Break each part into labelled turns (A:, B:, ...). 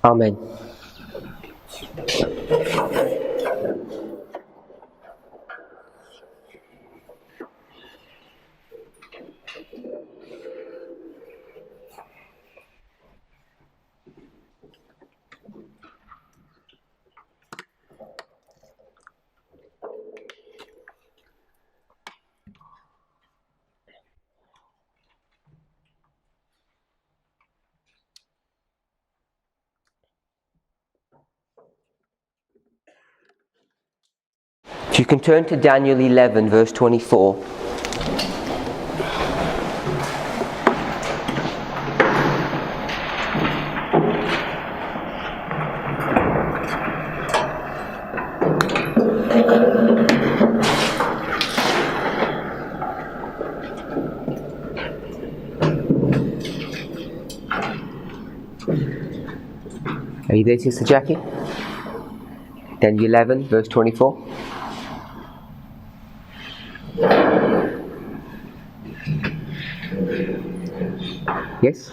A: Amen. If you can turn to Daniel 11, verse 24. Are you there, Sister Jackie? Daniel 11, verse 24. Yes?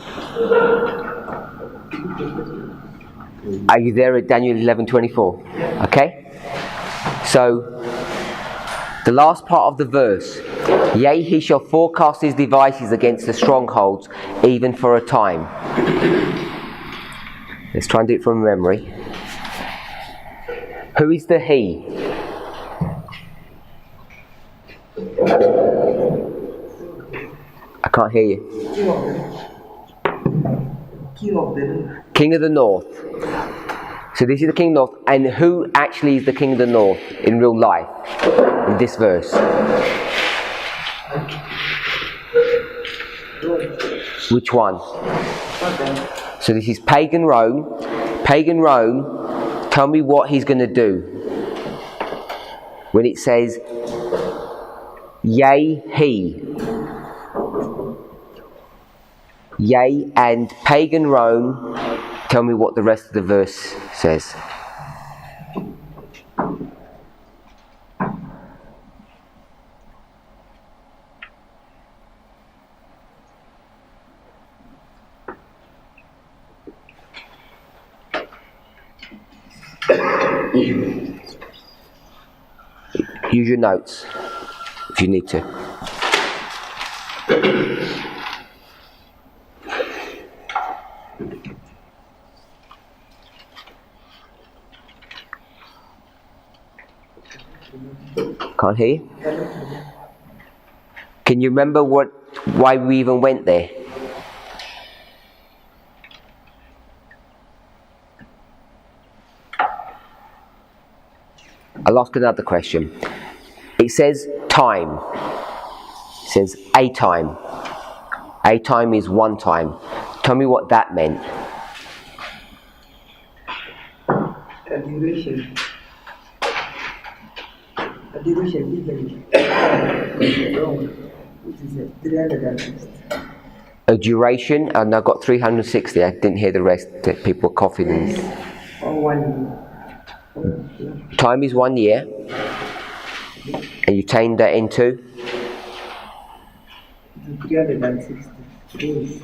A: Are you there at Daniel 11:24? Okay. So, the last part of the verse. Yea, he shall forecast his devices against the strongholds, even for a time. Let's try and do it from memory. Who is the he? I can't hear you. King of the North. So this is the King of the North. And who actually is the King of the North in real life? In this verse. Which one? So this is pagan Rome. Pagan Rome, tell me what he's going to do. When it says, yea, he. Yea, and pagan Rome, tell me what the rest of the verse says. Use your notes if you need to. Can't hear you? Can you remember why we even went there? I'll ask another question. It says time. It says a time. A time is one time. Tell me what that meant.
B: A duration. A duration legally. Which is 360.
A: A duration, and I've got 360. I didn't hear the rest. People were coughing.
B: Or 1 year.
A: Time is 1 year. And you change that into?
B: 360 days.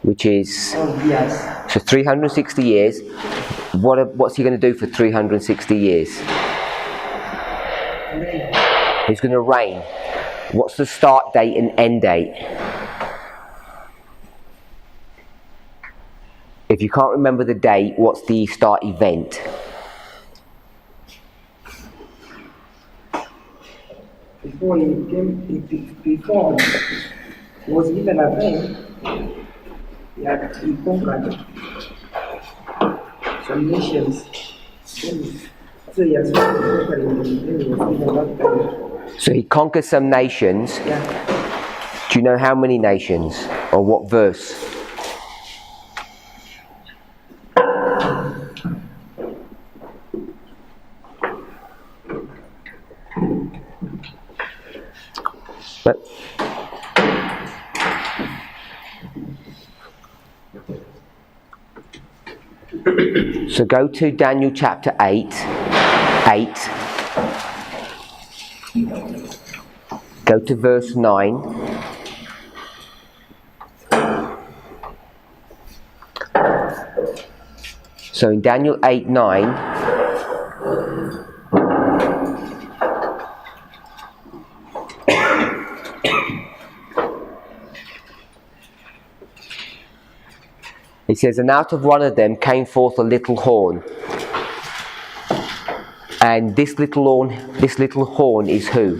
A: Which is?
B: Yes.
A: So 360 years. What's he going to do for 360 years?
B: Rain.
A: He's going to reign. What's the start date and end date? If you can't remember the date, what's the start event?
B: Before he came, before he was given a reign, he conquered some nations. So he has conquered him, then he was given that time.
A: So he conquered some nations.
B: Yeah.
A: Do you know how many nations? Or what verse? But so go to Daniel chapter 8. Go to verse 9. So in Daniel 8:9, it says, and out of one of them came forth a little horn. And this little horn is who?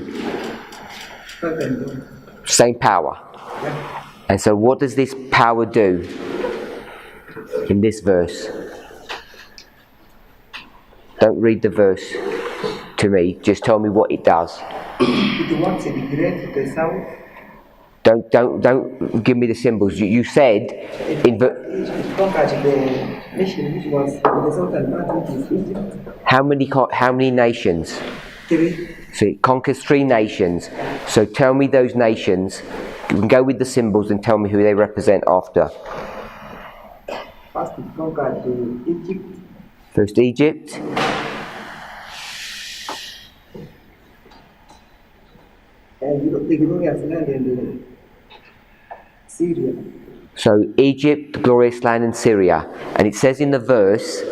A: Same power. And so what does this power do in this verse? Don't read the verse to me, just tell me what it does.
B: It wants to great the south.
A: Don't give me the symbols. You said in
B: It conquered the nation which was in the southern part, which is Egypt.
A: how many nations?
B: 3.
A: So it conquers 3 nations. So tell me those nations. You can go with the symbols and tell me who they represent after.
B: First it conquered Egypt.
A: First Egypt.
B: And the glorious land and Syria.
A: So Egypt, the glorious land, and Syria. And it says in the verse,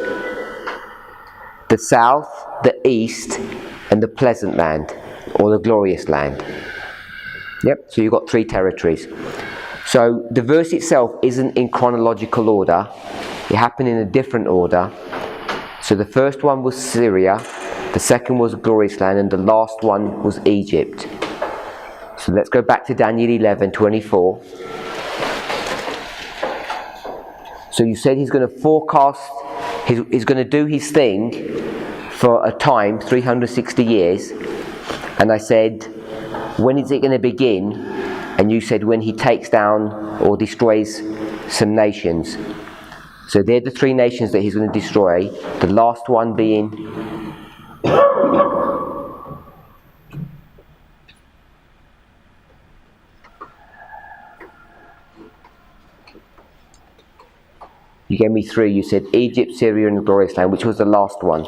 A: the south, the east, and the pleasant land, or the glorious land. Yep, so you've got 3 territories. So the verse itself isn't in chronological order. It happened in a different order. So the first one was Syria, the second was glorious land, and the last one was Egypt. So let's go back to Daniel 11:24. So you said he's going to forecast, he's going to do his thing for a time, 360 years. And I said, when is it going to begin? And you said when he takes down or destroys some nations. So they're the 3 nations that he's going to destroy. The last one being... You gave me 3. You said Egypt, Syria, and the glorious land. Which was the last one?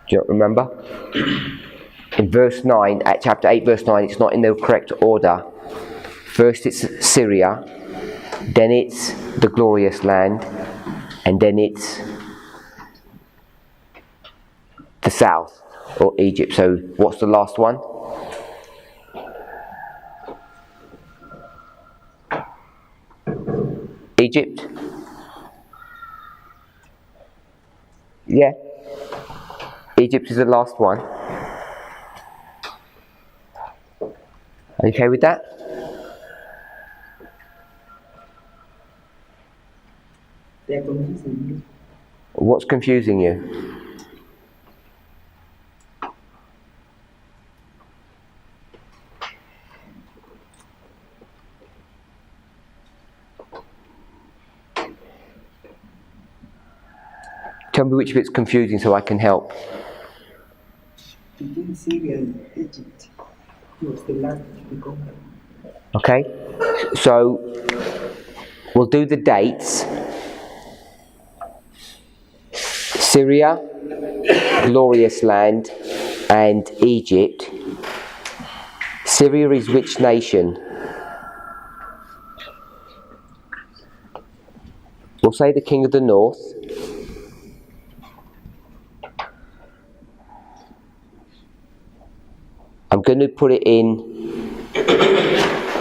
A: Do you remember? In verse 9, at chapter 8, verse 9, it's not in the correct order. First it's Syria, then it's the glorious land, and then it's the south, or Egypt. So what's the last one? Egypt? Yeah. Egypt is the last one. Are you okay with that?
B: They are confusing you.
A: What's confusing you? Tell me which bit's confusing so I can help.
B: Between Syria and Egypt, it was the last to be conquered.
A: Okay? So, we'll do the dates. Syria, glorious land, and Egypt. Syria is which nation? We'll say the king of the north. I'm going to put it in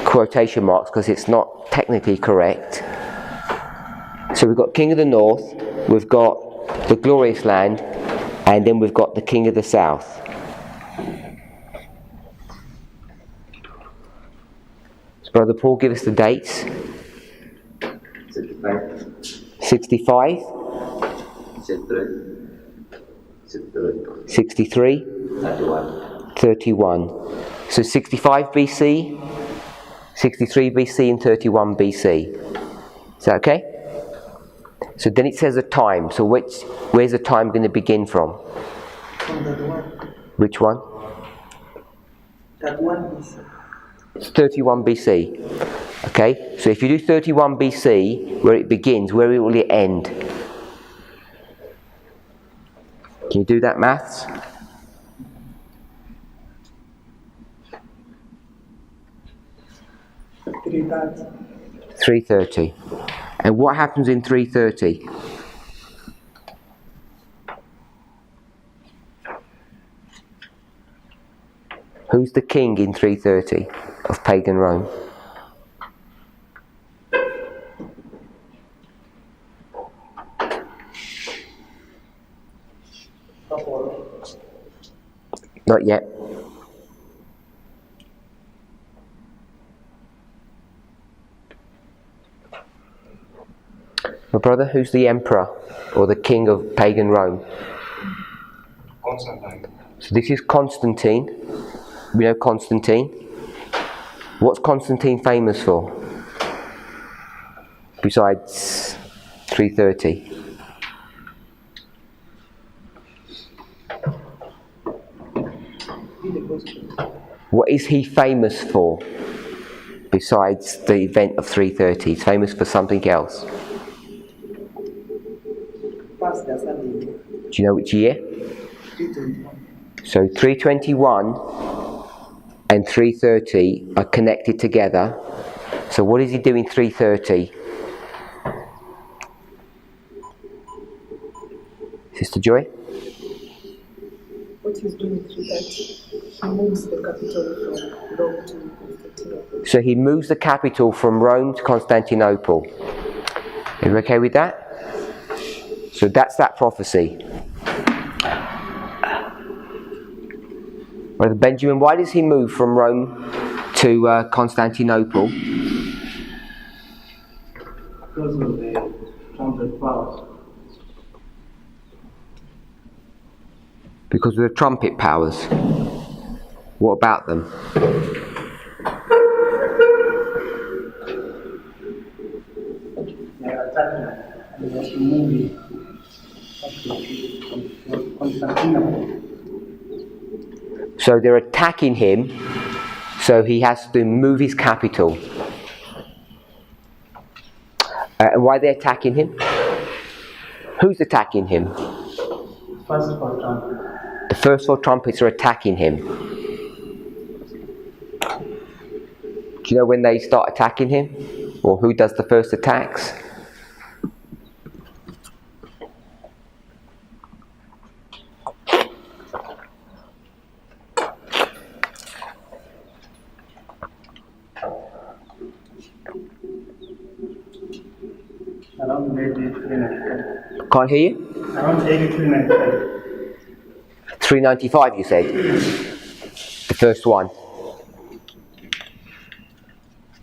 A: quotation marks because it's not technically correct. So we've got king of the north, we've got the glorious land, and then we've got the king of the south. So Brother Paul, give us the dates. 65, 63, 31. So 65 BC, 63 BC, and 31 BC. Is that okay? So then it says a time. So where's the time going to begin from?
B: From that one.
A: Which one?
B: That one is
A: It's 31 BC. Okay? So if you do 31 BC, where it begins, where will it end? Can you do that maths?
B: 3:30.
A: 3:30. And what happens in 3:30? Who's the king in 3:30 of pagan Rome? Not yet. My brother, who's the emperor or the king of pagan Rome?
C: Constantine.
A: So this is Constantine. We know Constantine. What's Constantine famous for? Besides 3:30. What is he famous for? Besides the event of 3:30, he's famous for something else.
B: Pastor Sunday.
A: Do you know which year?
B: 3:21.
A: So 321 and 3:30 are connected together. So what is he doing 3:30? Sister Joy?
D: What he's doing is that he moves the capital from Rome to Constantinople.
A: So he moves the capital from Rome to Constantinople. Are you okay with that? So that's that prophecy. Brother Benjamin, why does he move from Rome to Constantinople?
B: Because of the trumpet powers.
A: Because of the trumpet powers. What about them?
B: They are attacking and they are moving to Constantinople.
A: So they're attacking him, so he has to move his capital. And why are they attacking him? Who's attacking him?
B: First for trumpet.
A: The first four trumpets are attacking him. Do you know when they start attacking him? Or who does the first attacks?
B: Around maybe 395.
A: Can't hear you?
B: Around 395.
A: 395 you said? The first one.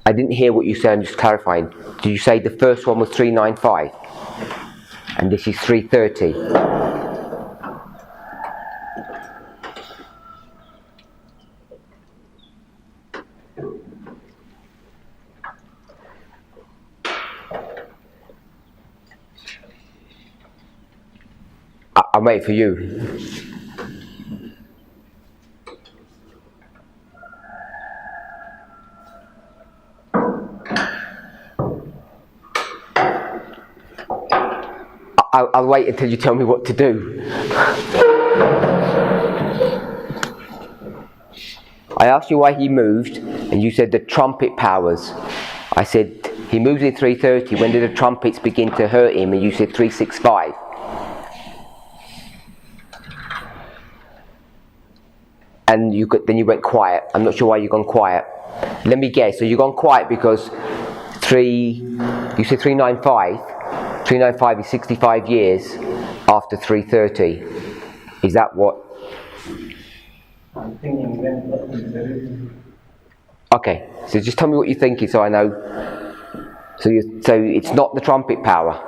A: I didn't hear what you said, I'm just clarifying. Did you say the first one was 395? And this is 330? I'm waiting for you. I'll wait until you tell me what to do. I asked you why he moved, and you said the trumpet powers. I said he moves in 330. When did the trumpets begin to hurt him? And you said 365. And then you went quiet. I'm not sure why you've gone quiet. Let me guess. So you've gone quiet because you said 395. 395 is 65 years after 330. Is that what?
B: I'm thinking then that is the reason.
A: Okay, so just tell me what you're thinking so I know. So it's not the trumpet power.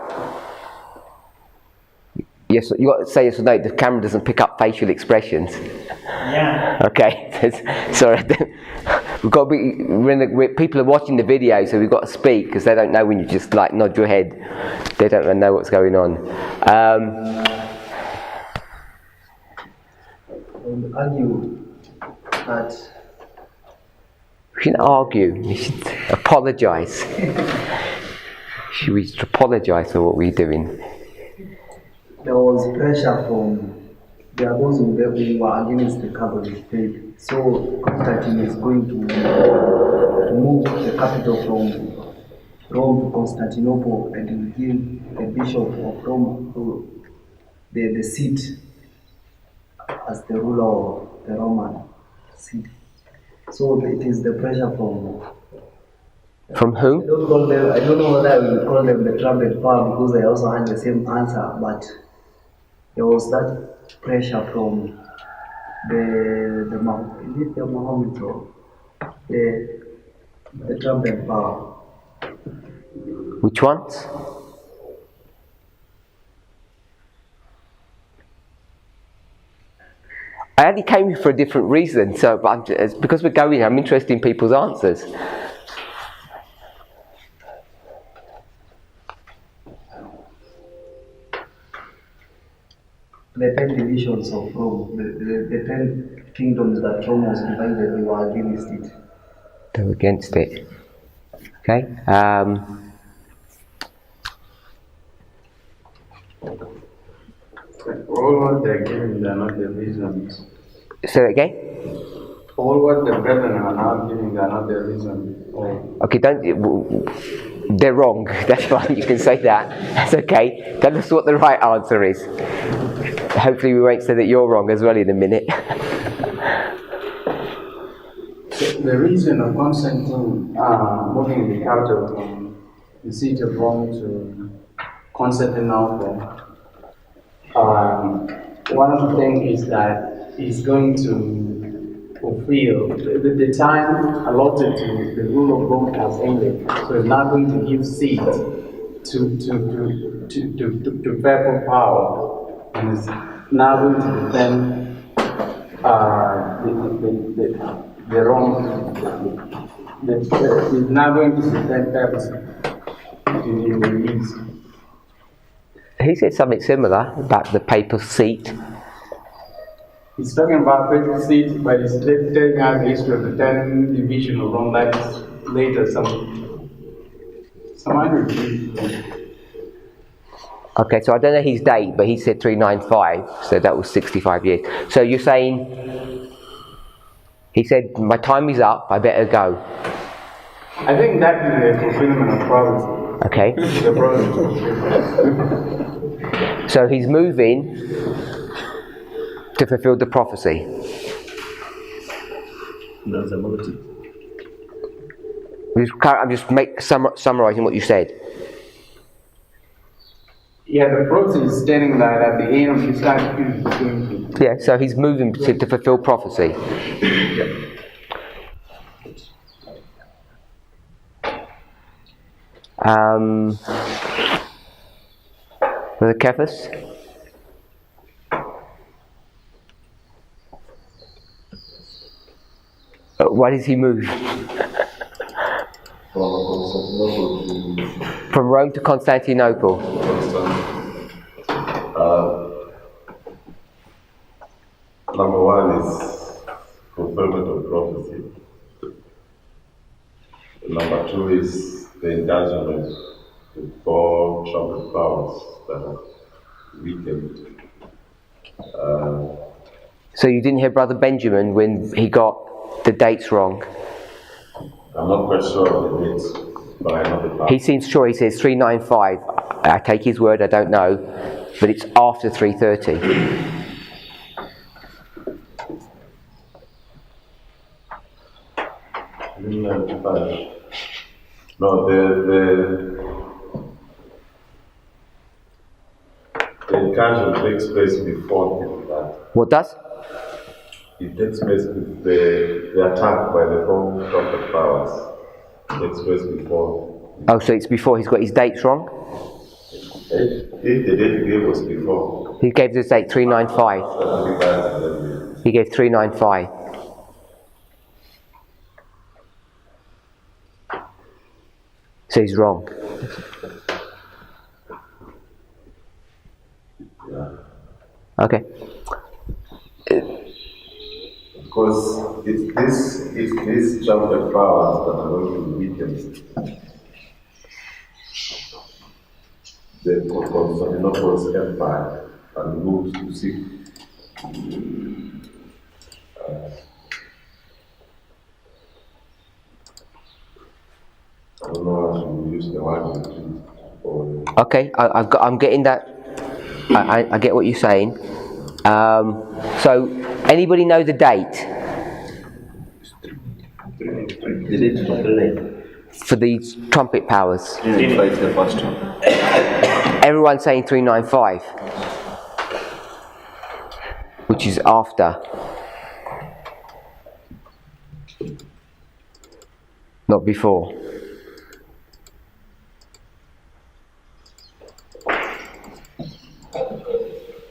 A: Yes, you got to say yes or no. The camera doesn't pick up facial expressions.
B: Yeah.
A: Okay, sorry. We've got to be. People are watching the video, so we've got to speak because they don't know when you just like nod your head. They don't know what's going on.
B: I would argue that
A: We shouldn't argue. We should apologise. We should apologise for what we're doing.
E: there was pressure from there are those who were against the Catholic faith. So Constantine is going to to move the capital from Rome to Constantinople and to give the bishop of Rome the seat as the ruler of the Roman city. So it is the pressure from
A: whom?
E: I don't know whether I will call them the trumpet power because they also had the same answer, but there was that pressure from the Mohammed or the trumpet power.
A: Which ones? I only came here for a different reason, so but because we're going, I'm interested in people's answers.
E: The 10 divisions of Rome, the 10 kingdoms that Rome was divided, they were against it.
A: They were against it. Okay.
C: All what they're giving, they're not the reasons.
A: Say that again.
C: All what the brethren are now giving, they're not the reason.
A: Okay, they're wrong. That's fine, you can say that. That's okay. Tell us what the right answer is. Hopefully we won't say that you're wrong as well in a minute.
C: The reason of Constantine moving the capital from the city of Rome to Constantinople, one of the things is that he's going to fulfill the time allotted to the rule of Rome has ended, so he's not going to give seat to papal power, and is now going to defend the Rome. He's now going to defend papacy in the East.
A: He said something similar about the papal seat.
C: He's talking about papal seat, but he's telling us the history of the 10 division of Rome that is later some 100 years.
A: Okay, so I don't know his date, but he said 395, so that was 65 years. So you're saying, he said, my time is up, I better go.
C: I think that is the fulfillment of prophecy.
A: Okay.
C: The prophecy.
A: So he's moving to fulfill the prophecy. I'm just summarising what you said.
C: Yeah, the prophecy is stating that at the end of his time, he's going to.
A: Yeah, so he's moving to fulfill prophecy. Brother Cephas? Why does he move? From Rome to Constantinople.
F: Number one is fulfillment of prophecy. Number two is the engagement with 4 trumpet powers that have weakened.
A: So you didn't hear Brother Benjamin when he got the dates wrong?
F: I'm not quite sure of the dates, but I know the part.
A: He seems sure, he says 395. I take his word, I don't know, but it's after 330.
F: 395. No, the encounter takes place before that.
A: What does?
F: It takes place with the attack by the 4 trumpet powers. It takes place before.
A: Oh, so it's before he's got his dates wrong?
F: If the date he gave was before.
A: He gave the date 395. He gave 395. So he's wrong.
F: Yeah.
A: Okay.
F: Because it's these trumpet powers that are going to weaken the Constantinople's empire and move to seek don't know how to use the word retreat. Or
A: Okay, I'm getting that. I get what you're saying. So, anybody know the date
G: The date for the
A: for these trumpet powers?
G: 395 is the first one.
A: Everyone's saying 395, which is after, not before.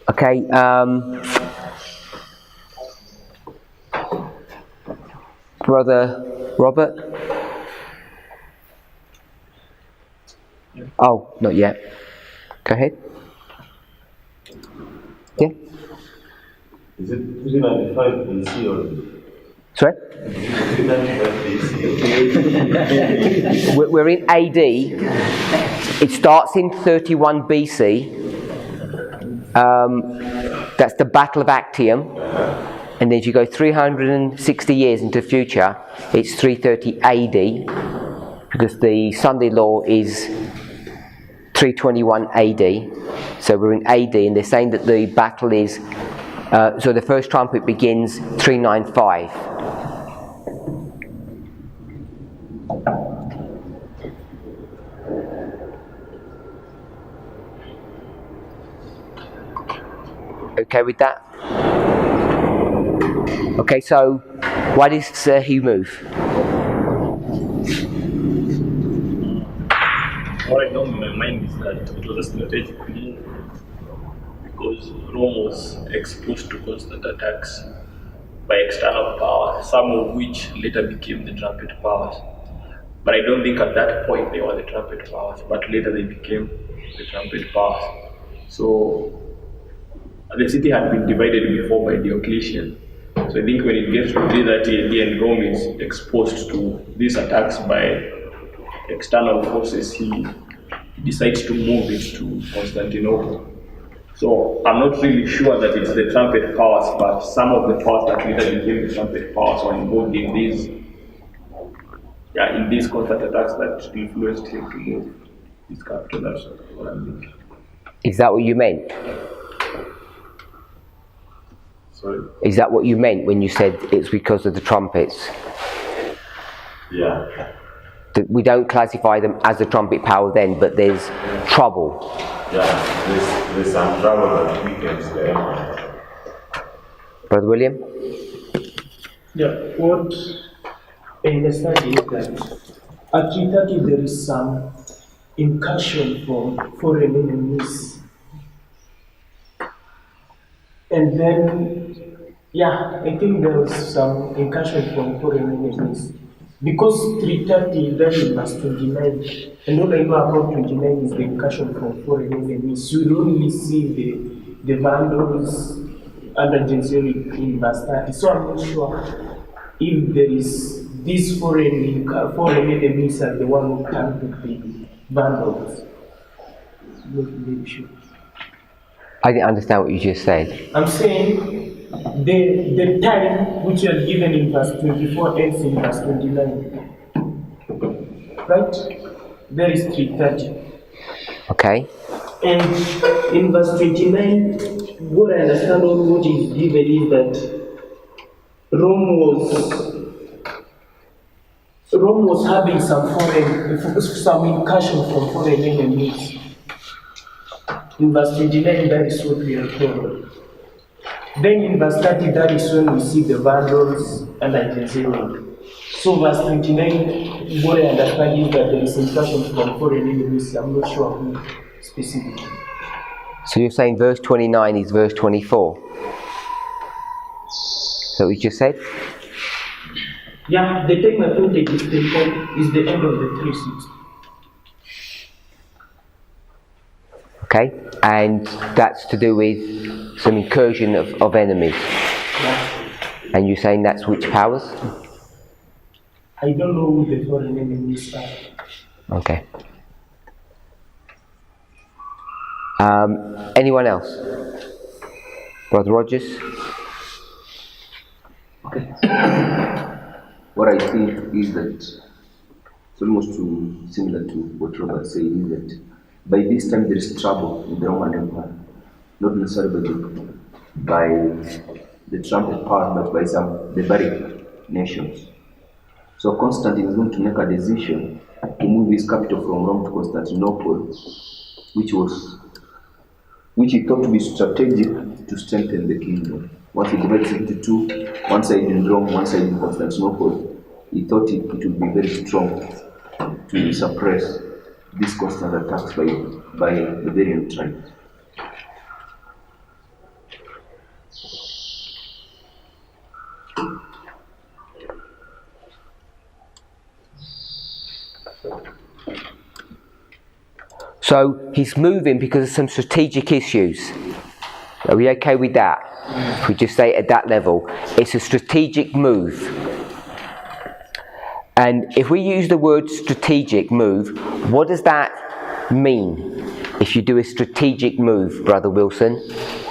A: Okay, Brother Robert? Oh, not yet. Go ahead. Yeah?
F: is it 395 BC or
A: Sorry?
F: 395 BC?
A: We're in AD. It starts in 31 BC. That's the Battle of Actium. And then if you go 360 years into the future, it's 330 AD, because the Sunday law is 321 AD. So we're in AD, and they're saying that the battle is, so the first trumpet begins 395. Okay with that? Okay, so why does he move?
H: What I know in my mind is that it was a strategic move because Rome was exposed to constant attacks by external powers, some of which later became the trumpet powers. But I don't think at that point they were the trumpet powers, but later they became the trumpet powers. So the city had been divided before by Diocletian. So I think when it gets to 330 AD and Rome is exposed to these attacks by external forces, he decides to move it to Constantinople. So I'm not really sure that it's the trumpet powers, but some of the powers that later became the trumpet powers were involved in these constant attacks that influenced him to move his capital. That's what I'm thinking.
A: Is that what you meant?
F: Sorry?
A: Is that what you meant when you said it's because of the trumpets?
F: Yeah.
A: That we don't classify them as a trumpet power then, but there's trouble.
F: Yeah, there's some trouble that weakens the empire.
A: Brother William?
I: Yeah, what I understand is that at 330 there is some incursion from foreign enemies. And then, I think there was some incursion from foreign enemies. Because 330 that is verse 29, and all I know about 29 is the incursion from foreign enemies. You don't really see the Vandals under Genseric in verse 30. So I'm not sure if there is these foreign enemies are the one who targeted the Vandals. Not really sure.
A: I didn't understand what you just said.
I: I'm saying the time which you are given in verse 24 ends in verse 29. Right? There is 330.
A: Okay?
I: And in verse 29, what I understand of what is given is that Rome was having some incursion from foreign enemies. In verse 29, that is what we are told. Then in verse 30, that is when we see the Vandals and Genseric. So verse 29, what I understand is that there is incursion from foreign enemies. I'm not sure who specifically.
A: So you're saying verse 29 is verse 24? So what you just said?
I: Yeah, the time I pointed is the end of the 360.
A: Okay? And that's to do with some incursion of enemies.
I: Yeah.
A: And you're saying that's which powers?
I: I don't know who the foreign enemies are.
A: Okay. Anyone else? Brother Rogers?
G: Okay. What I think is that It's almost similar to what Robert said, is that by this time there is trouble in the Roman Empire, not necessarily by the trumpet power, but by some barbaric nations. So Constantine is going to make a decision to move his capital from Rome to Constantinople, which he thought to be strategic to strengthen the kingdom. Once he divides it into two, one side in Rome, one side in Constantinople, he thought it would be very strong to suppress these constant attacks by Bavarian tribes.
A: So he's moving because of some strategic issues. Are we okay with that? If we just say at that level, it's a strategic move. And if we use the word strategic move, what does that mean? If you do a strategic move, Brother Wilson,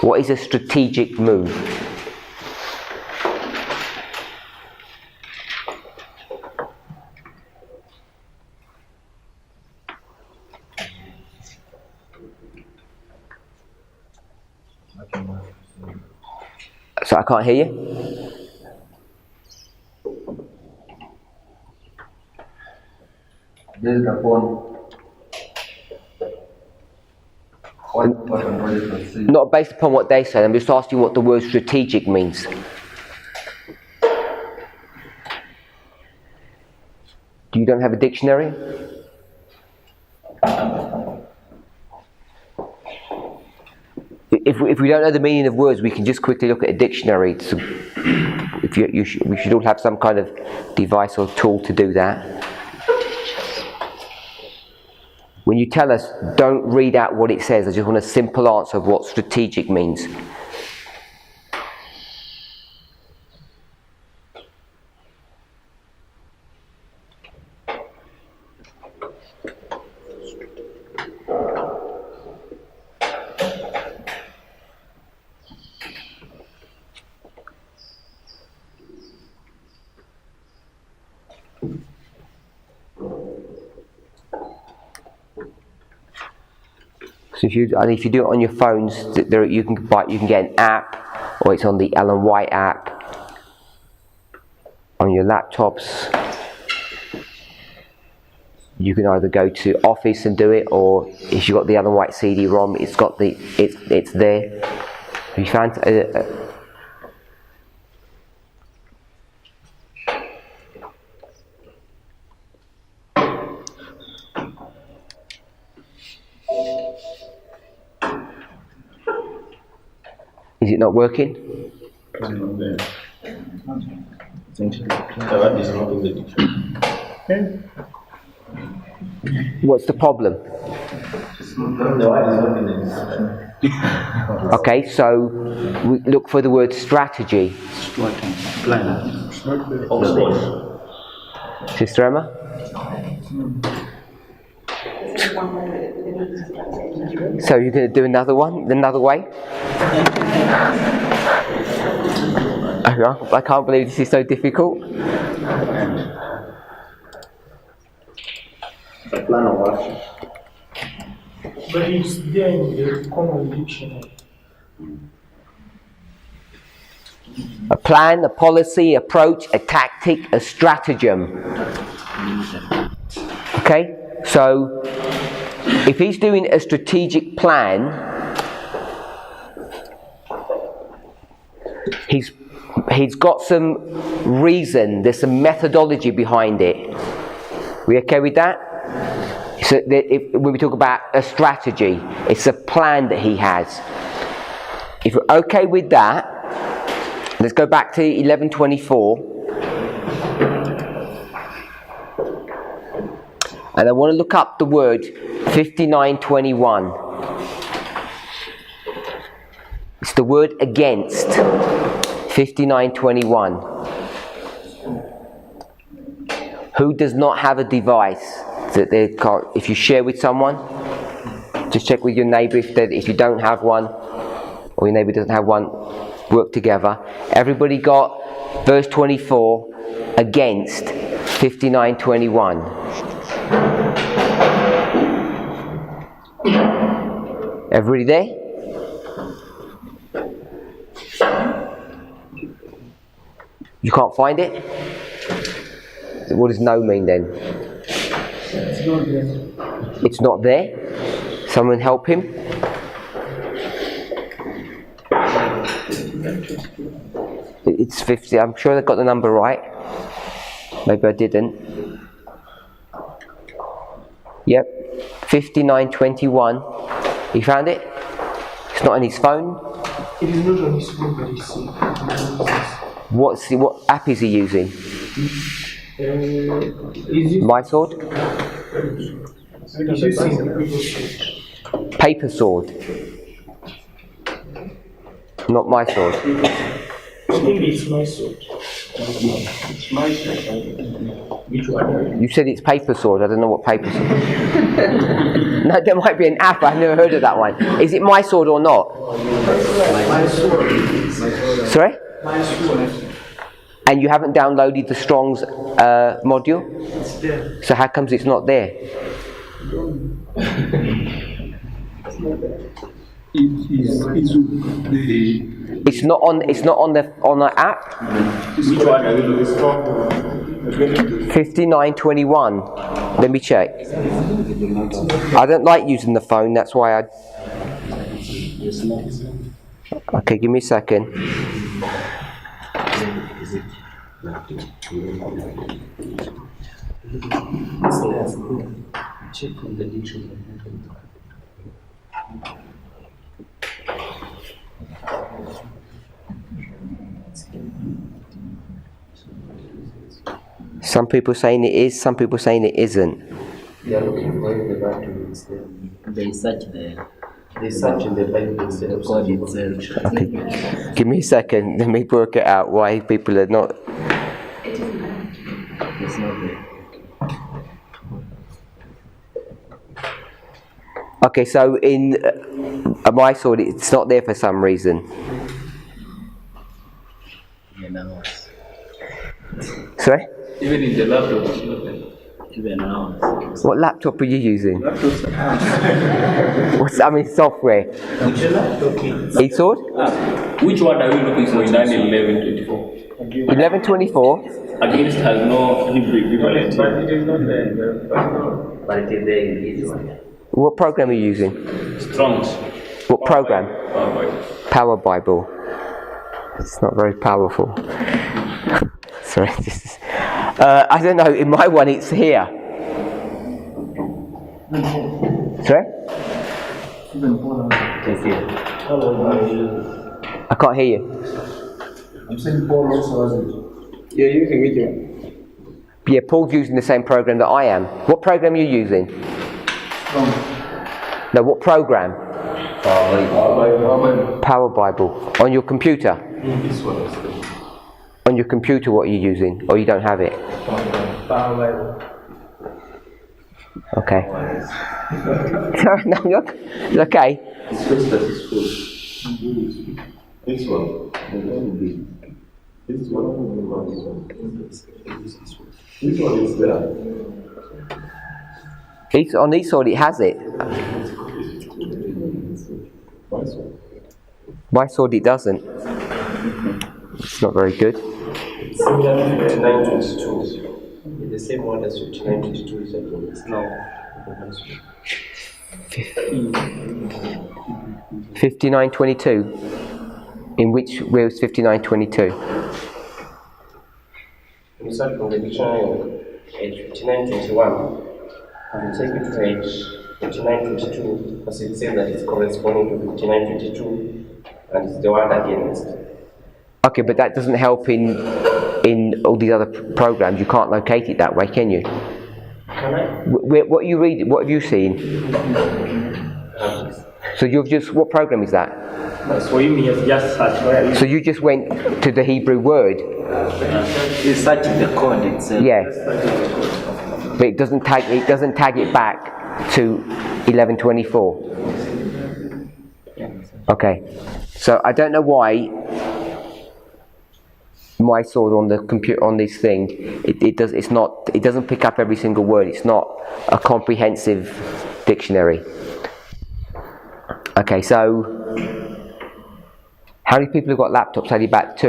A: what is a strategic move? So I can't hear you.
G: Based upon
A: Not based upon what they said, I'm just asking what the word strategic means. You don't have a dictionary? If we don't know the meaning of words, we can just quickly look at a dictionary. We should all have some kind of device or tool to do that. When you tell us, don't read out what it says. I just want a simple answer of what strategic means. So if you do it on your phones, you can get an app, or it's on the Ellen White app. On your laptops, you can either go to Office and do it, or if you've got the Ellen White CD-ROM, it's there. Have you found? Is it not working?
F: That is not in the dictionary.
A: What's the problem? Okay, so we look for the word strategy. Sister Emma? So you're going to do another one, another way? I can't believe this is so difficult.
C: A plan of action.
I: But it's there in the common dictionary.
A: A plan, a policy, approach, a tactic, a stratagem. Okay? So, if he's doing a strategic plan, he's got some reason, there's some methodology behind it. We okay with that? So when we talk about a strategy, it's a plan that he has. If we're okay with that, let's go back to 1124. And I want to look up the word 5921. It's the word against. 5921. Who does not have a device that they can't? If you share with someone, just check with your neighbour if you don't have one, or your neighbour doesn't have one, work together. Everybody got verse 24 against 5921. Everybody there? You can't find it? What does no mean then?
B: It's not there.
A: It's not there? Someone help him? It's 50. I'm sure I got the number right. Maybe I didn't. Yep. 5921. You found it? It's not on his phone?
I: It is not on his phone, but it's
A: What app is he using? My Sword?
I: He's using
A: Paper Sword. Not My Sword.
I: I think it's my sword.
C: It's my sword. Which one?
A: You said it's Paper Sword. I don't know what Paper Sword. No, there might be an app. I've never heard of that one. Is it My Sword or not?
C: My sword.
A: Sorry?
C: My sword.
A: And you haven't downloaded the Strong's module?
I: It's there.
A: So how comes it's not there? It's not on the app.
F: Which one are you looking for?
A: 5921. Let me check. I don't like using the phone. That's why I. Okay, give me a second.
G: Check from the dictionary.
A: Some people saying it is, some people saying it isn't.
G: They are looking for the Bible instead.
E: They search
G: They search in the Bible instead of
E: God
G: searching.
E: itself.
A: Okay. Give me a second. Let me work it out why people are not.
E: It's not there.
A: Okay, so in My Sword, it's not there for some reason.
E: Even ours.
A: Sorry?
G: Even in the laptop, it's not there.
E: Even ours.
A: What laptop are you using? What's software? E-Sword?
H: Which one are you looking for in 1124?
A: 1124?
H: Against has no Hebrew equivalent.
C: But it is not there.
G: But it is there in this one.
A: What program are you using?
H: Strong's.
A: What program? Power Bible. It's not very powerful. Sorry, this is. I don't know. In my one, it's here. Sorry? I can't hear you.
B: I'm saying Paul also has it.
C: You're using which one?
A: Yeah, Paul's using the same program that I am. What program are you using? No, what program? Power Bible. On your computer?
C: This one is the
A: On your computer, what are you using? Or you don't have it?
C: Power Bible.
A: Okay. No, look. Okay.
F: It's just that it's full. This one. This one. This one is there.
A: It's on e-sword, it has it. My sword, it doesn't. It's not very good.
G: Similar to 5922. The same one as 5922 is it's now.
A: 5922. Where was 5922?
G: When you start from the dictionary at 5921, and you take it to page 5922, because it says that it's corresponding to 5922, and it's the one against.
A: Okay, but that doesn't help in all these other programs. You can't locate it that way, can you?
G: Can I?
A: What you read? What have you seen? So you've just, what program is that?
H: So you have just searched.
A: So you just went to the Hebrew word?
E: It's searching the code itself.
A: Yeah. But it doesn't tag it back to 1124. Okay. So I don't know why my sword on the computer on this thing, it doesn't pick up every single word. It's not a comprehensive dictionary. Okay, so how many people have got laptops? Only about 2.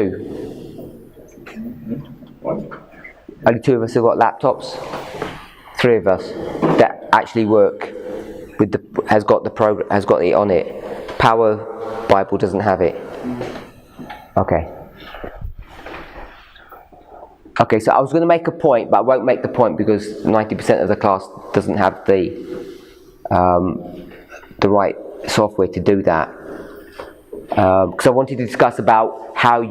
A: Only 2 of us have got laptops. 3 of us that actually work with has got it on it. Power Bible doesn't have it. Okay. Okay, so I was going to make a point, but I won't make the point because 90% of the class doesn't have the right software to do that. Because I wanted to discuss about how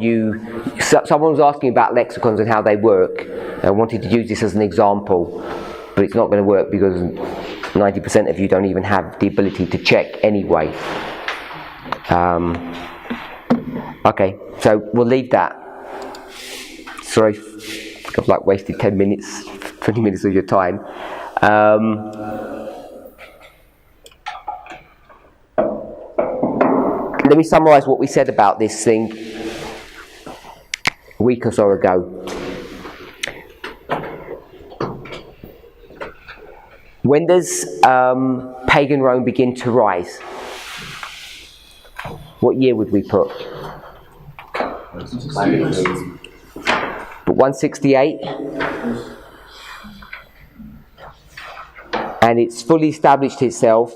A: someone was asking about lexicons and how they work. I wanted to use this as an example, but it's not going to work because 90% of you don't even have the ability to check anyway. Okay, so we'll leave that. Sorry, I've wasted 10 minutes, 20 minutes of your time. Let me summarise what we said about this thing a week or so ago. When does pagan Rome begin to rise? What year would we put? But 168, and it's fully established itself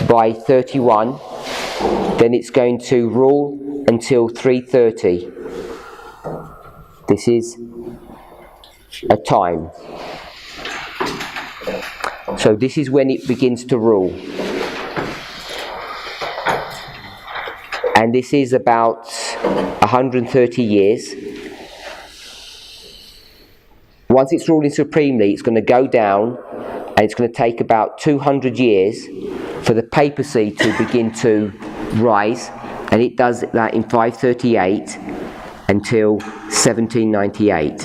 A: by 31. Then it's going to rule until 330. This is a time. So this is when it begins to rule. And this is about 130 years. Once it's ruling supremely, it's going to go down, and it's going to take about 200 years for the papacy to begin to rise, and it does that in 538 until 1798,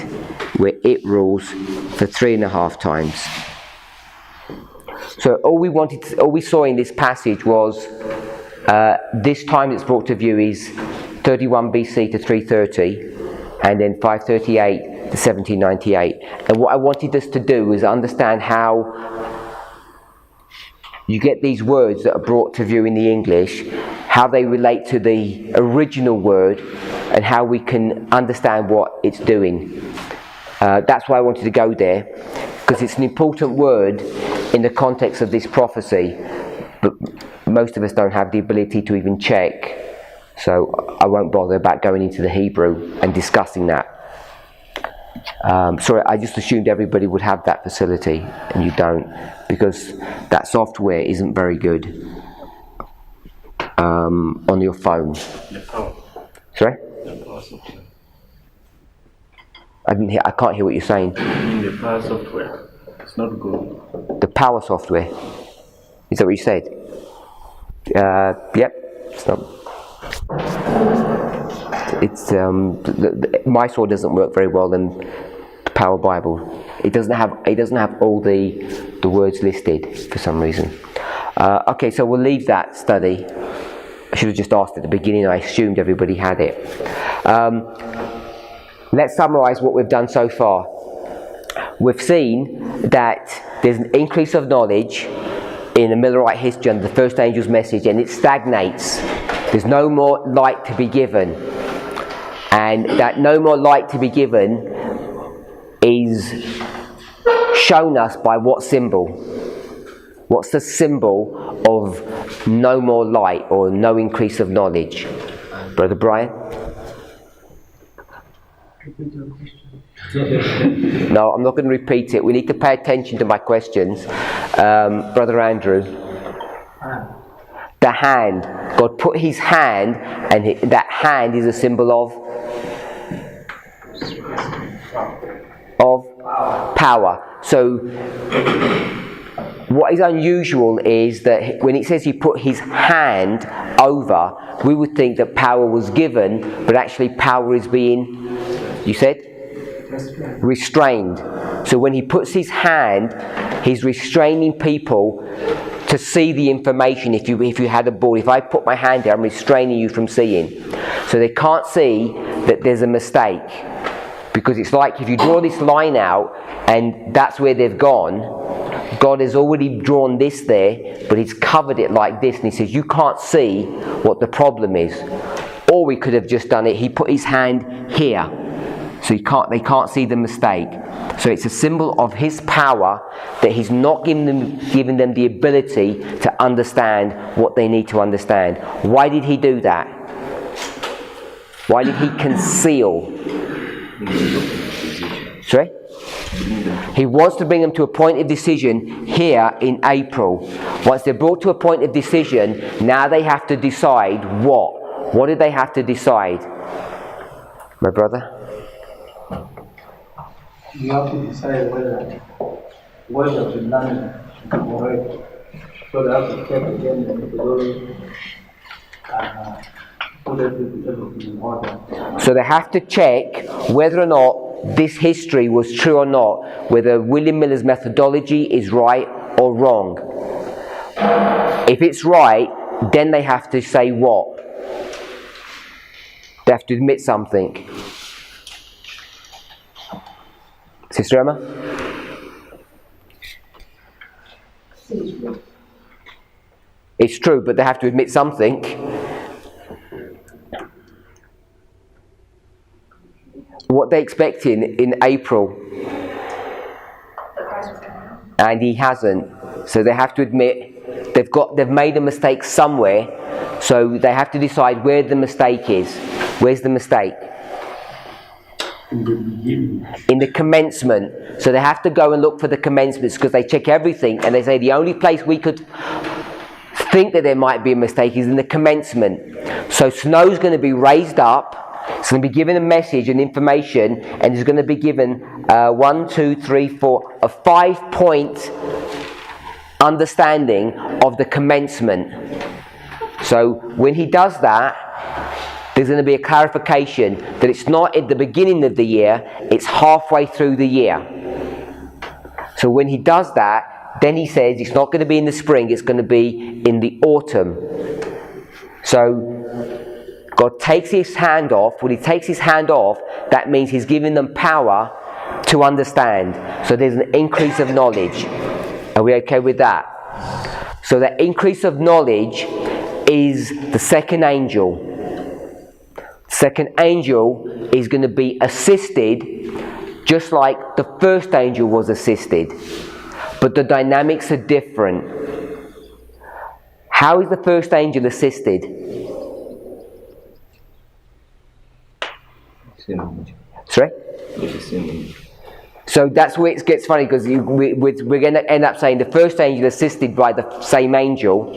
A: where it rules for 3.5 times. So all we saw in this passage was this time that's brought to view is 31 BC to 330, and then 538 to 1798. And what I wanted us to do is understand how you get these words that are brought to view in the English, how they relate to the original word, and how we can understand what it's doing. That's why I wanted to go there, because it's an important word in the context of this prophecy, but most of us don't have the ability to even check, so I won't bother about going into the Hebrew and discussing that. Sorry, I just assumed everybody would have that facility, and you don't, because that software isn't very good on your phone. Sorry? I can't hear what you're saying.
H: In the power software, it's not good.
A: The power software. Is that what you said? Yep. It's not. It's my sword doesn't work very well than the Power Bible. It doesn't have all the words listed for some reason. Okay, so we'll leave that study. I should have just asked at the beginning. I assumed everybody had it. Let's summarise what we've done so far. We've seen that there's an increase of knowledge in the Millerite history under the first angel's message, and it stagnates. There's no more light to be given. And that no more light to be given is shown us by what symbol? What's the symbol of no more light or no increase of knowledge? Brother Brian? No, I'm not going to repeat it. We need to pay attention to my questions. Brother Andrew? The hand. God put his hand, and that hand is a symbol of power. So what is unusual is that when it says he put his hand over, we would think that power was given, but actually power is being, you said? Restrained. So when he puts his hand, he's restraining people to see the information. If you had a ball, if I put my hand there, I'm restraining you from seeing. So they can't see that there's a mistake. Because it's like if you draw this line out and that's where they've gone, God has already drawn this there, but He's covered it like this, and He says, you can't see what the problem is. Or we could have just done it, He put His hand here, so they can't see the mistake. So it's a symbol of His power that He's not giving them the ability to understand what they need to understand. Why did He do that? Why did He conceal? Sorry? He wants to bring them to a point of decision here in April. Once they're brought to a point of decision, now they have to decide what. What do they have to decide? My brother?
C: You have to decide whether what you have been learning is correct. So they have to check again the methodology and put everything in order.
A: So they have to check whether or not this history was true or not, whether William Miller's methodology is right or wrong. If it's right, then they have to say what? They have to admit something. Sister Emma? It's true, but they have to admit something. What they're expecting in April, and He hasn't, so they have to admit they've made a mistake somewhere, so they have to decide where the mistake is. Where's the mistake? In the commencement. So they have to go and look for the commencements, because they check everything and they say the only place we could think that there might be a mistake is in the commencement. So snow's going to be raised up. It's going to be given a message and information, and it's going to be given 1, 2, 3, 4, a 5-point understanding of the commencement. So when he does that, there's going to be a clarification that it's not at the beginning of the year, it's halfway through the year. So when he does that, then he says it's not going to be in the spring, it's going to be in the autumn. So God takes His hand off. When He takes His hand off, that means He's giving them power to understand. So there's an increase of knowledge. Are we okay with that? So that increase of knowledge is the second angel. Second angel is going to be assisted just like the first angel was assisted. But the dynamics are different. How is the first angel assisted? Sorry? So that's where it gets funny, because we're going to end up saying the first angel assisted by the same angel.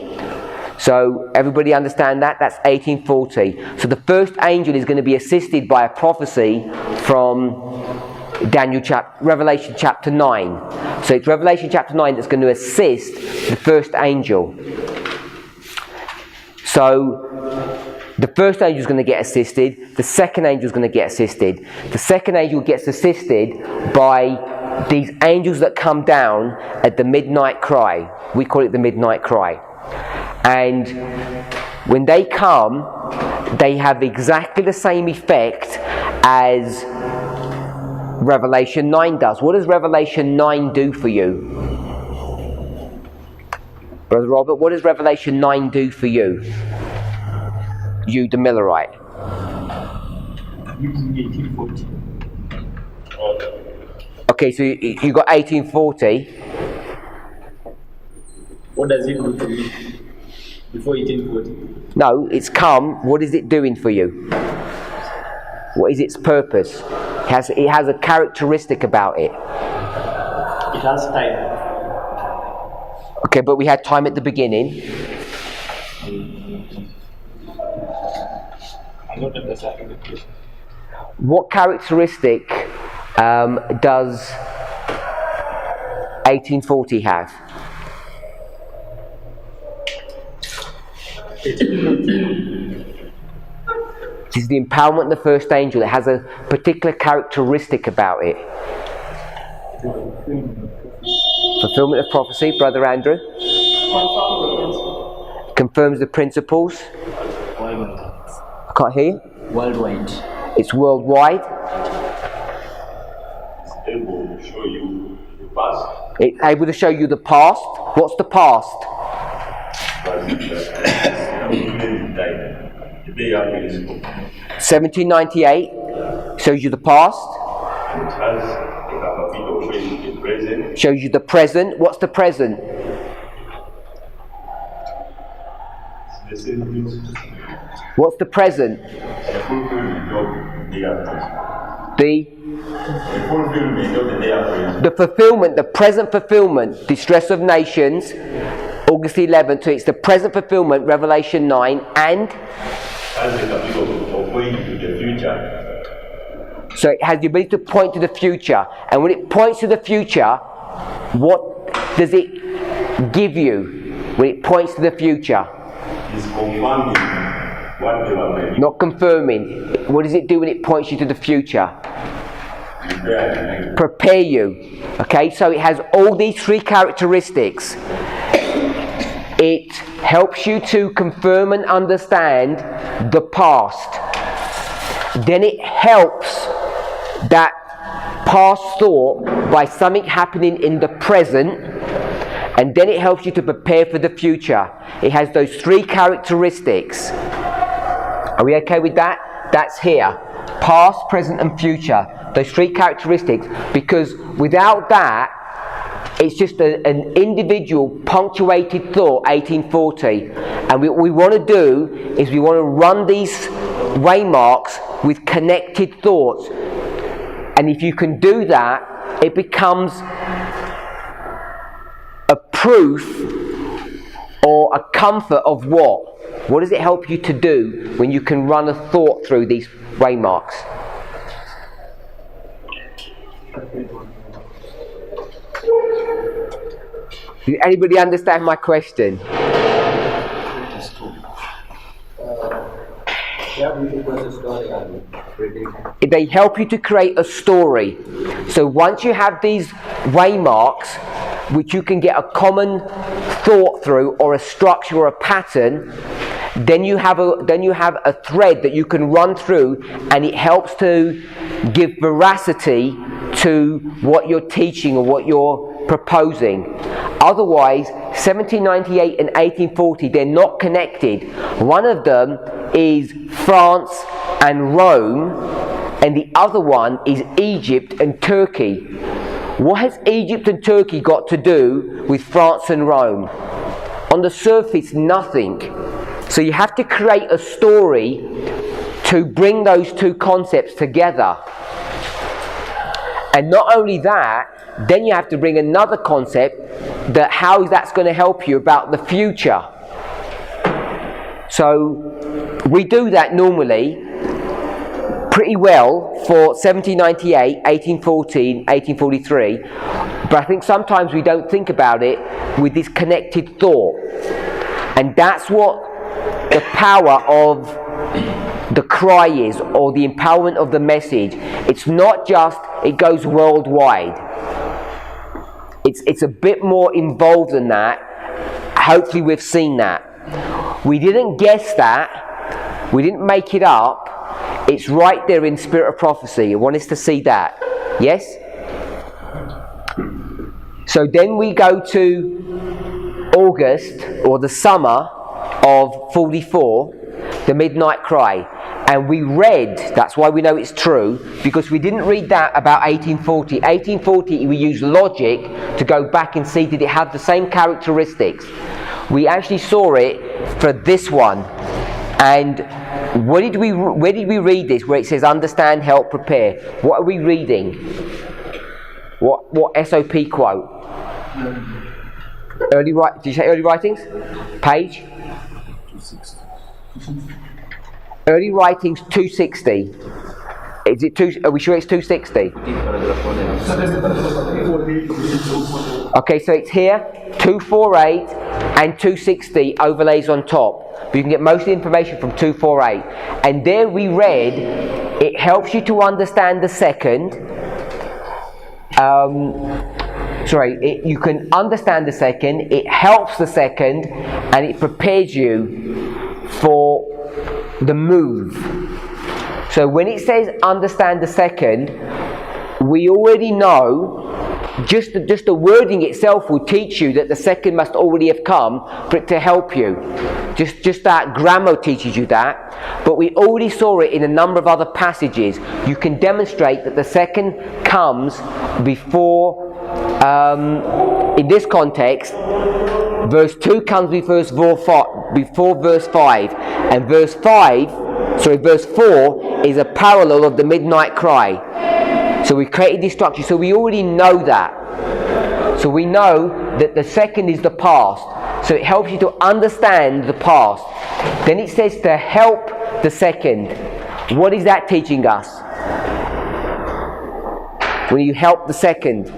A: So everybody understand that? That's 1840. So the first angel is going to be assisted by a prophecy from Revelation chapter 9. So it's Revelation chapter 9 that's going to assist the first angel. So the first angel is going to get assisted. The second angel is going to get assisted. The second angel gets assisted by these angels that come down at the midnight cry. We call it the midnight cry. And when they come, they have exactly the same effect as Revelation 9 does. What does Revelation 9 do for you? Brother Robert, what does Revelation 9 do for you? You, the Millerite.
H: Using 1840.
A: Okay, so you got 1840.
H: What does it do for me before 1840?
A: No, it's come. What is it doing for you? What is its purpose? It has a characteristic about it.
H: It has time.
A: Okay, but we had time at the beginning.
H: I'm not understanding the question.
A: What characteristic does 1840 have? This is the empowerment of the first angel. It has a particular characteristic about it. Fulfillment of prophecy, Brother Andrew. Confirms the principles. I can't hear you.
E: Worldwide.
A: It's worldwide.
H: past.
A: It's able to show you the past. What's the past?
H: But the day after his book.
A: 1798 shows you the past.
H: It has a capability of showing the present.
A: Shows you the present. What's the present?
H: It's the same things.
A: What's the present?
H: The fulfillment of the day after his book.
A: The
H: fulfillment of the day after his book.
A: the fulfillment, the present fulfillment, distress of nations, August 11th. So it's the present fulfillment, Revelation 9, and
H: Has the capability of going to the future.
A: so it has the ability to point to the future. And when it points to the future, what does it give you when it points to the future?
H: It's confirming what they were predicting.
A: Not confirming. What does it do when it points you to the future? Prepare you. Okay, so it has all these three characteristics. It helps you to confirm and understand the past. Then it helps that past thought by something happening in the present. And then it helps you to prepare for the future. It has those three characteristics. Are we okay with that? That's here. Past, present and future. Those three characteristics. Because without that, it's just an individual punctuated thought, 1840. And what we want to do is we want to run these waymarks with connected thoughts. And if you can do that, it becomes a proof or a comfort of what? What does it help you to do when you can run a thought through these waymarks? Did anybody understand my question? They help you to create a story. So once you have these waymarks, which you can get a common thought through, or a structure or a pattern, then you have a thread that you can run through, and it helps to give veracity to what you're teaching or what you're proposing. Otherwise, 1798 and 1840, they're not connected. One of them is France and Rome, and the other one is Egypt and Turkey. What has Egypt and Turkey got to do with France and Rome? On the surface, nothing. So you have to create a story to bring those two concepts together. And not only that, then you have to bring another concept, that how that's going to help you about the future. So we do that normally pretty well for 1798, 1814, 1843, but I think sometimes we don't think about it with this connected thought. And that's what the power of the cry is, or the empowerment of the message. It's not just, it goes worldwide. It's a bit more involved than that. Hopefully we've seen that. We didn't guess that. We didn't make it up. It's right there in Spirit of Prophecy. I want us to see that. Yes? So then we go to August, or the summer of 44, the Midnight Cry. And we read, that's why we know it's true, because we didn't read that about 1840. 1840, we used logic to go back and see, did it have the same characteristics? We actually saw it for this one. And where did we read this, where it says understand, help, prepare? What are we reading? What SOP quote? Did you say early writings? Page? 260. Early writings 260. Is it are we sure it's 260? Okay, so it's here, 248 and 260 overlays on top. But you can get most of the information from 248. And there we read, it helps you to understand the second. You can understand the second, it helps the second, and it prepares you for the move. So when it says understand the second, we already know just the wording itself will teach you that the second must already have come for it to help you. Just that grammar teaches you that. But we already saw it in a number of other passages. You can demonstrate that the second comes before, in this context, verse 2 comes before verse 5, and verse 4 is a parallel of the midnight cry. So we created this structure, so we already know that. So we know that the second is the past. So it helps you to understand the past. Then it says to help the second. What is that teaching us? When you help the second,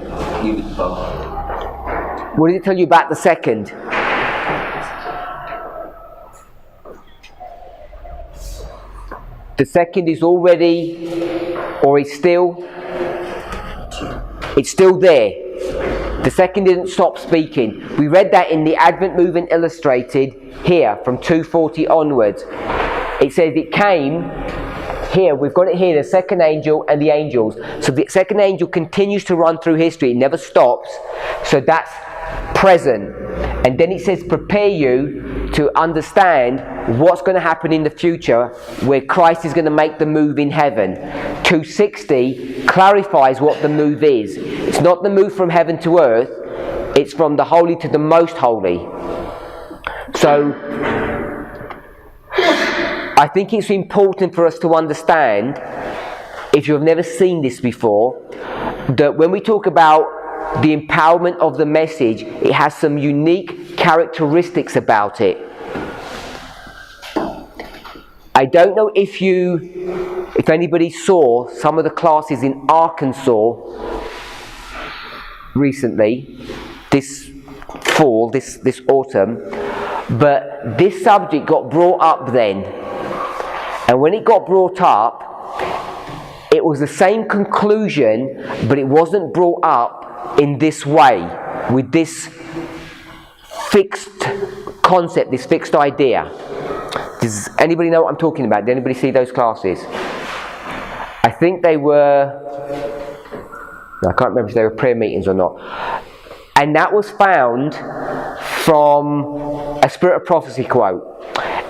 G: Give it power.
A: what does it tell you about the second? The second is already, or it's still there. The second didn't stop speaking. We read that in the Advent Movement Illustrated here from 240 onwards. It says it came here, we've got it here, the second angel and the angels. So the second angel continues to run through history, it never stops. So that's present. And then it says prepare you to understand what's going to happen in the future where Christ is going to make the move in heaven. 260 clarifies what the move is. It's not the move from heaven to earth, it's from the holy to the most holy. So I think it's important for us to understand, if you have never seen this before, that when we talk about the empowerment of the message, it has some unique characteristics about it. I don't know if anybody saw some of the classes in Arkansas recently, this fall, this autumn, but this subject got brought up then. And when it got brought up, it was the same conclusion, but it wasn't brought up in this way, with this fixed concept, this fixed idea. Does anybody know what I'm talking about? Did anybody see those classes? I think they were, I can't remember if they were prayer meetings or not. And that was found from a Spirit of Prophecy quote.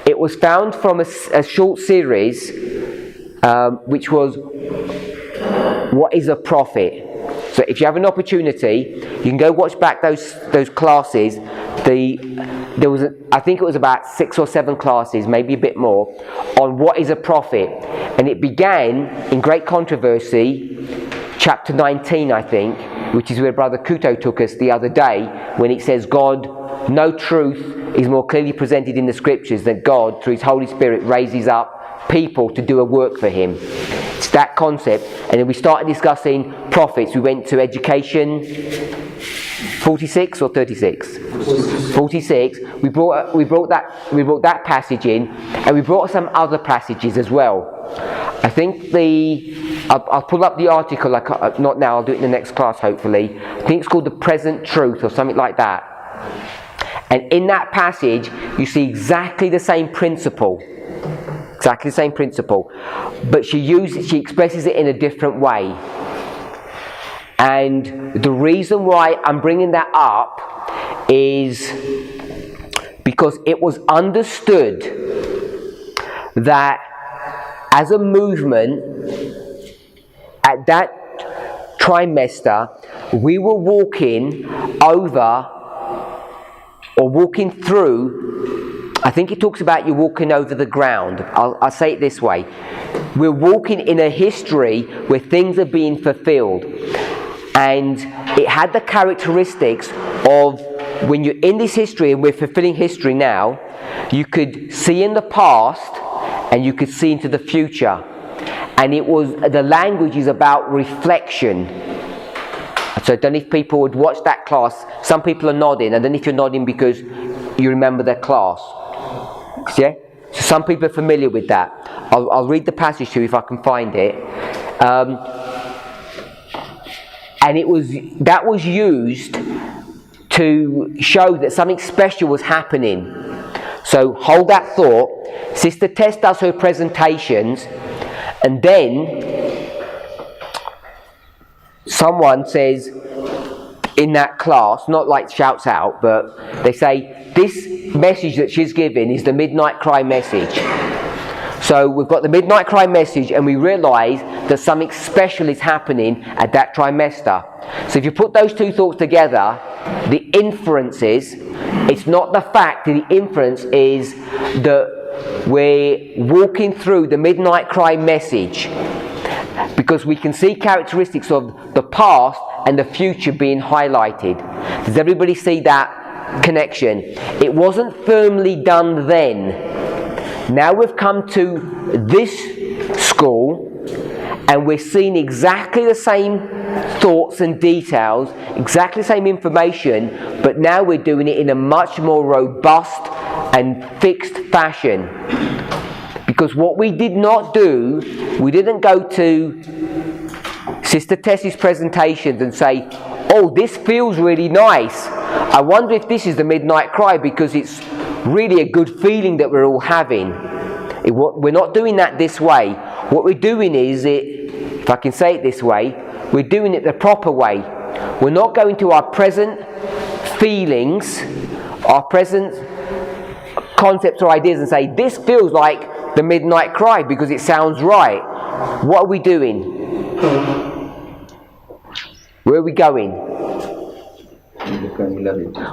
A: It was found from a short series, which was, What is a Prophet? So if you have an opportunity, you can go watch back those classes. There was, I think it was about 6 or 7 classes, maybe a bit more, on what is a prophet. And it began in great controversy, chapter 19, I think, which is where Brother Kuto took us the other day, when it says no truth is more clearly presented in the scriptures than God, through His Holy Spirit, raises up people to do a work for Him. It's that concept. And then we started discussing prophets. We went to education 46 or 36? 46. We brought that passage in, and we brought some other passages as well. I think I'll pull up the article, not now, I'll do it in the next class hopefully. I think it's called The Present Truth or something like that. And in that passage, you see exactly the same principle. Exactly the same principle. But she expresses it in a different way. And the reason why I'm bringing that up is because it was understood that as a movement, at that trimester, we were walking through, I think it talks about you walking over the ground. I'll say it this way. We're walking in a history where things are being fulfilled. And it had the characteristics of, when you're in this history and we're fulfilling history now, you could see in the past and you could see into the future. And the language is about reflection. So I don't know if people would watch that class. Some people are nodding. I don't know if you're nodding because you remember their class. Yeah? So some people are familiar with that. I'll read the passage to you if I can find it. And that was used to show that something special was happening. So hold that thought. Sister Tess does her presentations, and then someone says, in that class, not like shouts out, but they say this message that she's given is the midnight cry message. So we've got the midnight cry message, and we realise that something special is happening at that trimester. So if you put those two thoughts together, the inference is, it's not the fact, the inference is that we're walking through the midnight cry message because we can see characteristics of the past and the future being highlighted. Does everybody see that connection? It wasn't firmly done then. Now we've come to this school and we're seeing exactly the same thoughts and details, exactly the same information, but now we're doing it in a much more robust and fixed fashion. Because what we did not do, we didn't go to Sister Tessie's presentations and say, oh, this feels really nice. I wonder if this is the midnight cry because it's really a good feeling that we're all having. We're not doing that this way. What we're doing is, if I can say it this way, we're doing it the proper way. We're not going to our present feelings, our present concepts or ideas and say, this feels like the midnight cry because it sounds right. What are we doing? Where are we going?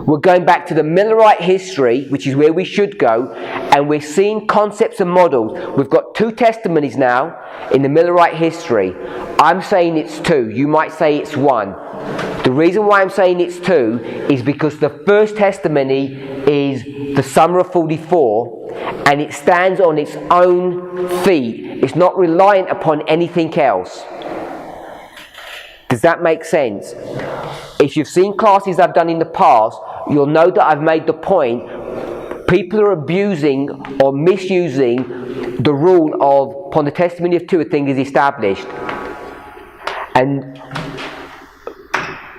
A: We're going back to the Millerite history, which is where we should go, and we're seeing concepts and models. We've got 2 testimonies now in the Millerite history. I'm saying it's 2. You might say it's 1. The reason why I'm saying it's 2 is because the first testimony is the summer of 44, and it stands on its own feet. It's not reliant upon anything else. Does that make sense? If you've seen classes I've done in the past, you'll know that I've made the point people are abusing or misusing the rule of upon the testimony of 2 a thing is established. And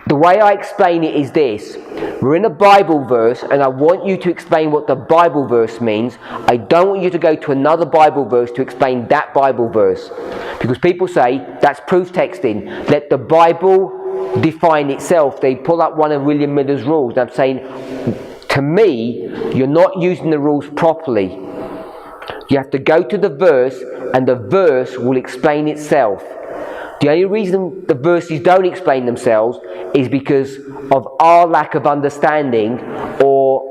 A: the way I explain it is this. We're in a Bible verse and I want you to explain what the Bible verse means. I don't want you to go to another Bible verse to explain that Bible verse. Because people say that's proof texting. Let the Bible define itself. They pull up one of William Miller's rules. I'm saying, to me, you're not using the rules properly. You have to go to the verse and the verse will explain itself. The only reason the verses don't explain themselves is because of our lack of understanding, or,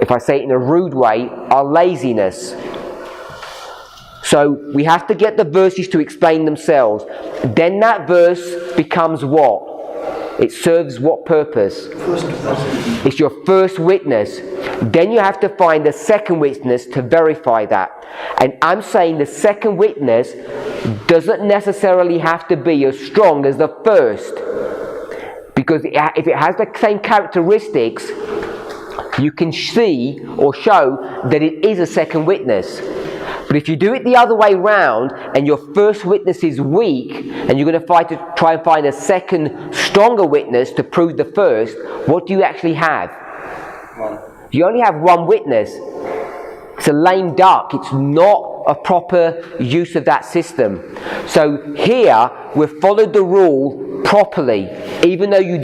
A: if I say it in a rude way, our laziness. So we have to get the verses to explain themselves. Then that verse becomes what? It serves what purpose? It's your first witness. Then you have to find the second witness to verify that. And I'm saying the second witness doesn't necessarily have to be as strong as the first. Because if it has the same characteristics, you can see or show that it is a second witness. But if you do it the other way round and your first witness is weak and you're going to try and find a second stronger witness to prove the first, what do you actually have? You only have one witness. It's a lame duck. It's not a proper use of that system. So here we've followed the rule properly, even though you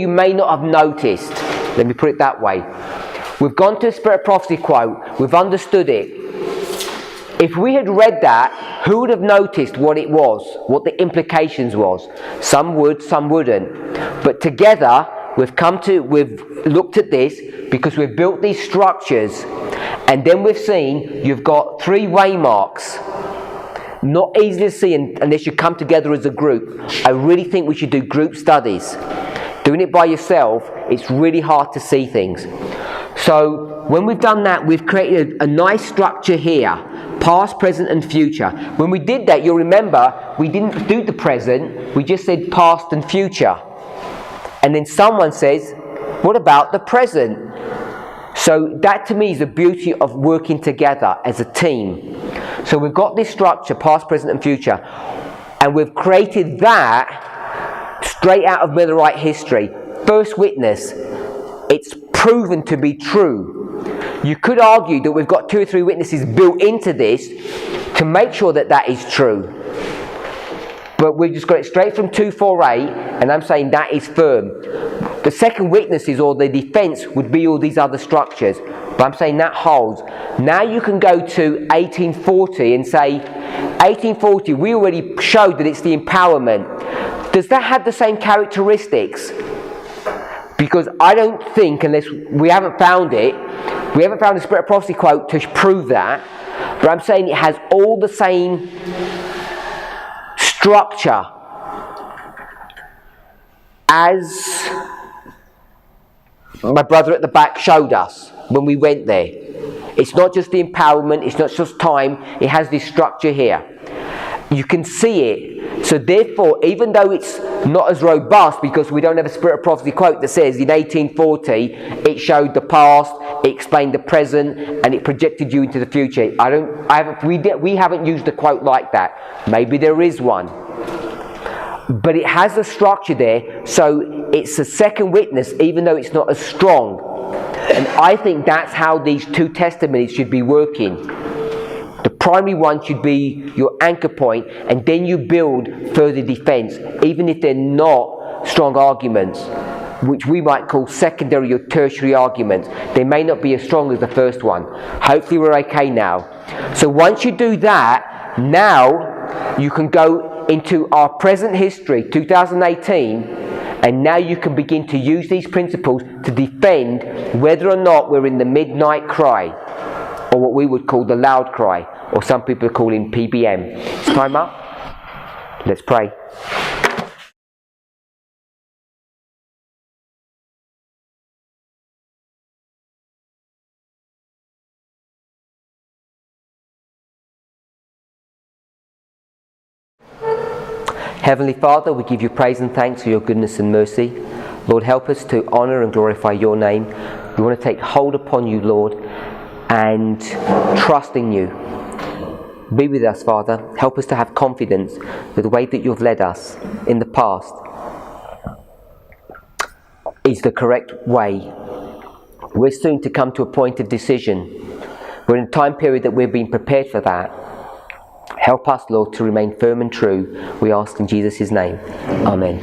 A: may not have noticed. Let me put it that way. We've gone to a Spirit of Prophecy quote. We've understood it. If we had read that, who would have noticed what it was, what the implications was? Some would, some wouldn't. But together, we've looked at this because we've built these structures, and then we've seen you've got 3 waymarks. Not easy to see unless you come together as a group. I really think we should do group studies. Doing it by yourself, it's really hard to see things. So when we've done that, we've created a nice structure here, past, present and future. When we did that, you'll remember, we didn't do the present, we just said past and future. And then someone says, what about the present? So that to me is the beauty of working together as a team. So we've got this structure, past, present and future, and we've created that straight out of Millerite history. First witness, it's proven to be true. You could argue that we've got 2 or 3 witnesses built into this to make sure that that is true. But we've just got it straight from 248, and I'm saying that is firm. The second witnesses or the defense would be all these other structures. But I'm saying that holds. Now you can go to 1840 and say, 1840, we already showed that it's the empowerment. Does that have the same characteristics? Because I don't think, unless we haven't found it, we haven't found the Spirit of Prophecy quote to prove that, but I'm saying it has all the same structure as my brother at the back showed us when we went there. It's not just the empowerment, it's not just time, it has this structure here. You can see it. So therefore, even though it's not as robust, because we don't have a Spirit of Prophecy quote that says in 1840 it showed the past, it explained the present, and it projected you into the future. We haven't used a quote like that. Maybe there is one. But it has a structure there, so it's a second witness, even though it's not as strong. And I think that's how these two testimonies should be working. The primary one should be your anchor point, and then you build further defense, even if they're not strong arguments, which we might call secondary or tertiary arguments. They may not be as strong as the first one. Hopefully we're okay now. So once you do that, now you can go into our present history, 2018, and now you can begin to use these principles to defend whether or not we're in the midnight cry, or what we would call the loud cry, or some people are calling PBM. It's time up. Let's pray. Heavenly Father, we give you praise and thanks for your goodness and mercy. Lord, help us to honour and glorify your name. We want to take hold upon you, Lord, and trust in you. Be with us, Father. Help us to have confidence that the way that you've led us in the past is the correct way. We're soon to come to a point of decision. We're in a time period that we're being prepared for that. Help us, Lord, to remain firm and true. We ask in Jesus' name. Amen.